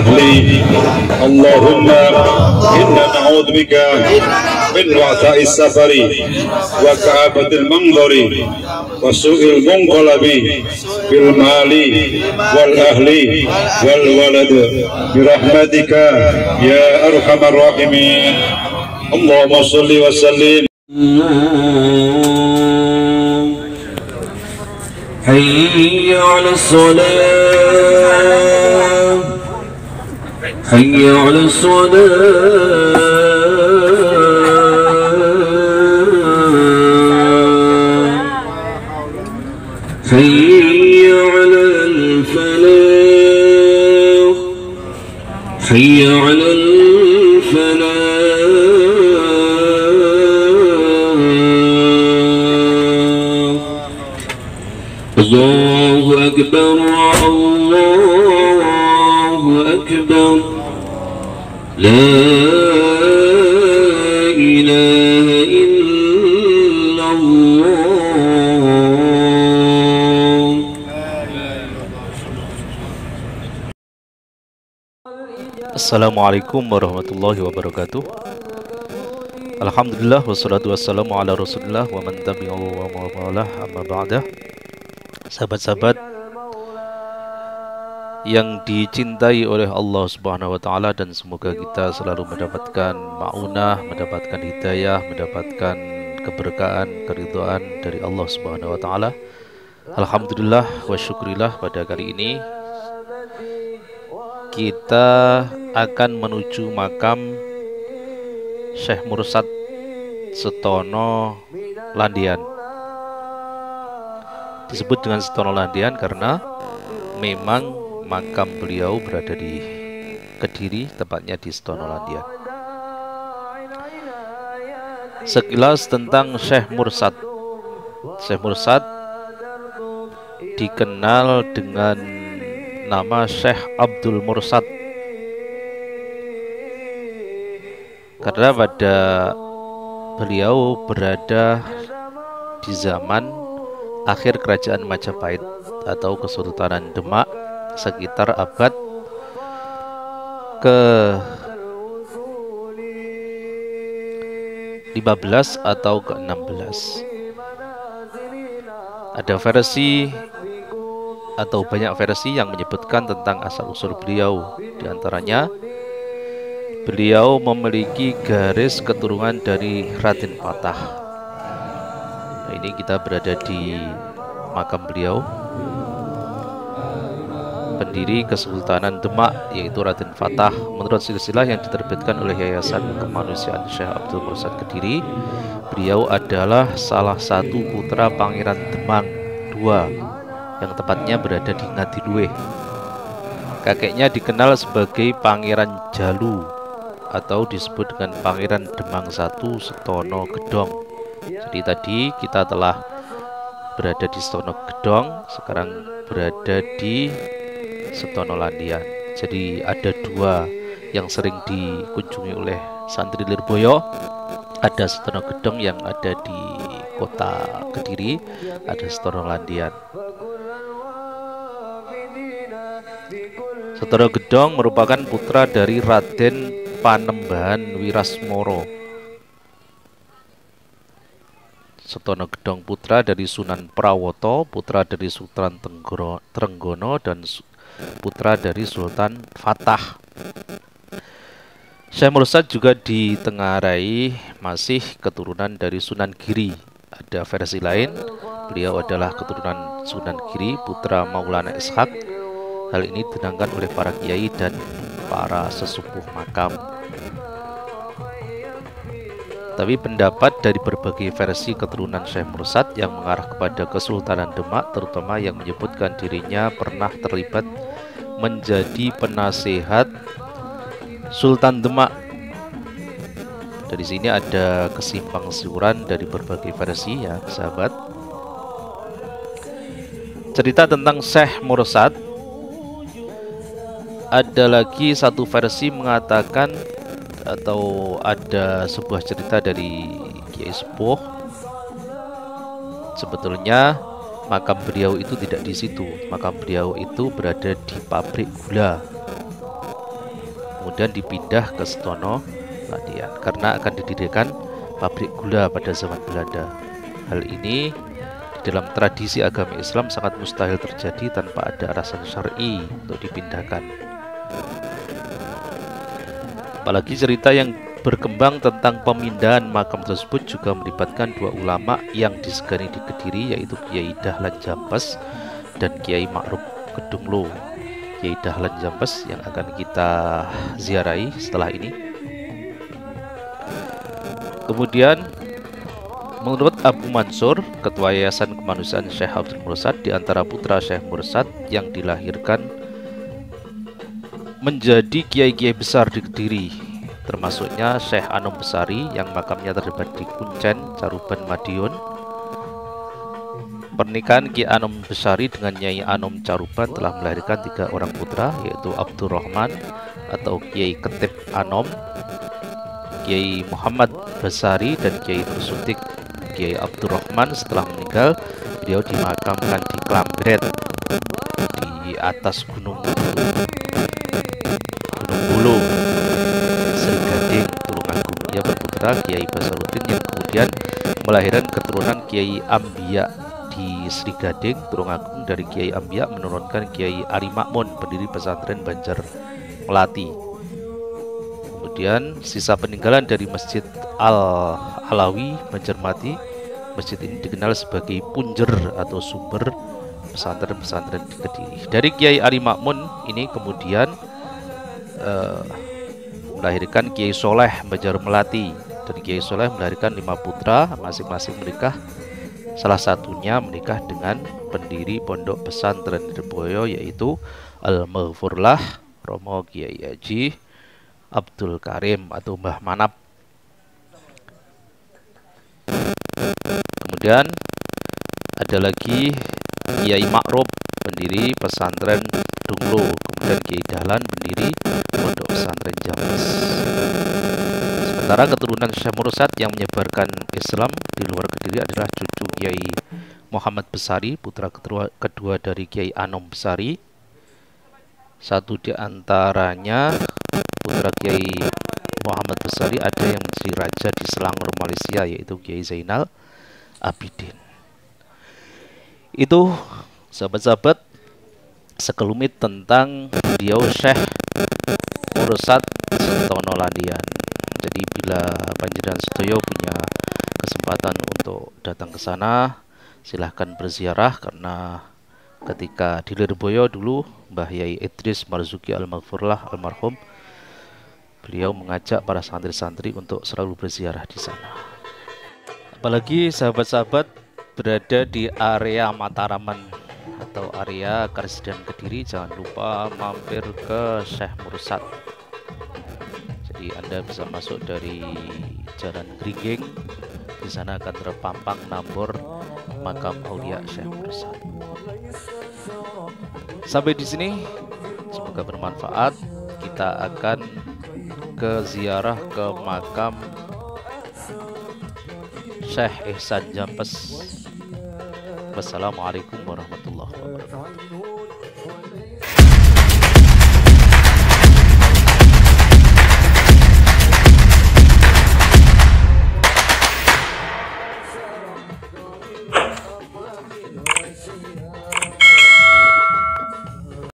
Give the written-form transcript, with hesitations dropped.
أهلي. اللهم إنا نعوذ بك من وعثاء السفر وكآبة المنظر وسوء المنقلب بالمال والأهل والولد برحمتك يا أرحم الراحمين. اللهم صل وسلم. حي على الصلاة، حي على الصلاة، حي على الفلاح، حي على الفلاح. الله أكبر، الله أكبر، لا إله إلا الله. Assalamualaikum warahmatullahi wabarakatuh. Alhamdulillah wassalatu wassalamu ala rasulillah wa man tabi'ahu wa mawalah amma ba'dah. Sahabat-sahabat yang dicintai oleh Allah Subhanahu wa taala, dan semoga kita selalu mendapatkan ma'unah, mendapatkan hidayah, mendapatkan keberkahan, keridhaan dari Allah Subhanahu wa taala. Alhamdulillah wa syukrillah, pada kali ini kita akan menuju makam Syekh Mursad Setono Landian. Disebut dengan Setono Landian karena memang makam beliau berada di Kediri, tepatnya di Setono Landian. Sekilas tentang Syekh Mursad. Syekh Mursad dikenal dengan nama Syekh Abdul Mursad karena pada beliau berada di zaman akhir kerajaan Majapahit atau Kesultanan Demak sekitar abad ke-15 atau ke-16. Ada versi atau banyak versi yang menyebutkan tentang asal-usul beliau. Di antaranya, beliau memiliki garis keturunan dari Raden Fatah. Nah, ini kita berada di makam beliau, pendiri Kesultanan Demak, yaitu Raden Fatah. Menurut silsilah yang diterbitkan oleh Yayasan Kemanusiaan Syekh Abdul Mursad Kediri, beliau adalah salah satu putra Pangeran Demang II yang tepatnya berada di Ngadiluih. Kakeknya dikenal sebagai Pangeran Jalu atau disebut dengan Pangeran Demang I Setono Gedong. Jadi tadi kita telah berada di Setono Gedong, sekarang berada di Setono Landian. Jadi ada dua yang sering dikunjungi oleh santri Lirboyo. Ada Setono Gedong yang ada di kota Kediri, ada Setono Landian. Setono Gedong merupakan putra dari Raden Panembahan Wirasmoro. Setono Gedong putra dari Sunan Prawoto, putra dari Sultan Trenggono, dan putra dari Sultan Fatah. Syekh Mursad juga ditengarai masih keturunan dari Sunan Giri. Ada versi lain, beliau adalah keturunan Sunan Giri, putra Maulana Ishak. Hal ini ditentangkan oleh para kiai dan para sesepuh makam. Tapi pendapat dari berbagai versi keturunan Syekh Mursad yang mengarah kepada Kesultanan Demak, terutama yang menyebutkan dirinya pernah terlibat menjadi penasehat Sultan Demak. Dari sini ada kesimpang siuran dari berbagai versi ya, sahabat. Cerita tentang Syekh Mursad, ada lagi satu versi mengatakan, atau ada sebuah cerita dari Kiai Sepuh, sebetulnya makam beliau itu tidak di situ. Makam beliau itu berada di pabrik gula. kemudian dipindah ke Setono Ladian karena akan didirikan pabrik gula pada zaman Belanda. Hal ini di dalam tradisi agama Islam sangat mustahil terjadi tanpa ada alasan syar'i untuk dipindahkan. Apalagi cerita yang berkembang tentang pemindahan makam tersebut juga melibatkan dua ulama yang disegani di Kediri, yaitu Kiai Dahlan Jampes dan Kiai Ma'ruf Kedunglo. Kiai Dahlan Jampes yang akan kita ziarahi setelah ini. Kemudian menurut Abu Mansur, Ketua Yayasan Kemanusiaan Syekh Abdul Mursad, di antara putra Syekh Mursad yang dilahirkan menjadi kiai-kiai besar di Kediri, termasuknya Syekh Anom Besari yang makamnya terdapat di Kuncen, Caruban, Madiun. Pernikahan Kiai Anom Besari dengan Nyai Anom Caruban telah melahirkan 3 orang putra, yaitu Abdurrahman atau Kiai Ketip Anom, Kiai Muhammad Besari, dan Kiai Bersuntik. Kiai Abdurrahman setelah meninggal, beliau dimakamkan di Klambret di atas Gunung Bulu, Sri Gading, Tulungagung. Ia berputra Kiai Basaruddin yang kemudian melahirkan keturunan Kiai Ambia di Sri Gading, Tulungagung. Dari Kiai Ambia menurunkan Kiai Ari Makmun, pendiri pesantren Banjar Melati. Kemudian sisa peninggalan dari Masjid Al-Alawi Banjarmati. Masjid ini dikenal sebagai punjer atau sumber pesantren-pesantren di Kediri. Dari Kiai Ari Makmun ini kemudian melahirkan Kiai Soleh Banjar Melati, dan Kiai Soleh melahirkan 5 putra, masing-masing menikah. Salah satunya menikah dengan pendiri pondok pesantren Lirboyo, yaitu Al-Maghfurlah Romo Kiai Haji Abdul Karim atau Mbah Manap. Kemudian ada lagi Kiai Ma'ruf, pendiri pesantren Dunglo. Kemudian Kiai Dahlan, pendiri pondok pesantren Jampes. Sementara keturunan Syekh Mursad yang menyebarkan Islam di luar Kediri adalah cucu Kiai Muhammad Besari, putra kedua dari Kiai Anom Besari. Satu di antaranya, putra Kiai Muhammad Besari, ada yang menjadi raja di Selangor, Malaysia, yaitu Kiai Zainal Abidin. Itu sahabat-sahabat sekelumit tentang beliau Syekh Mursad Setono Ladian. Jadi bila panjenengan sedaya punya kesempatan untuk datang ke sana, silahkan berziarah, karena ketika di Lirboyo dulu Mbah Yai Idris Marzuki Al-Maghfurlah almarhum, beliau mengajak para santri-santri untuk selalu berziarah di sana. Apalagi sahabat-sahabat berada di area Mataraman atau area Karsiden Kediri, jangan lupa mampir ke Syekh Mursad. Jadi Anda bisa masuk dari Jalan Gringging, di sana akan terpampang nambor makam Aulia Syekh Mursad. Sampai di sini, semoga bermanfaat. Kita akan ke ziarah ke makam Syekh Ihsan Jampes. Wassalamualaikum warahmatullahi wabarakatuh.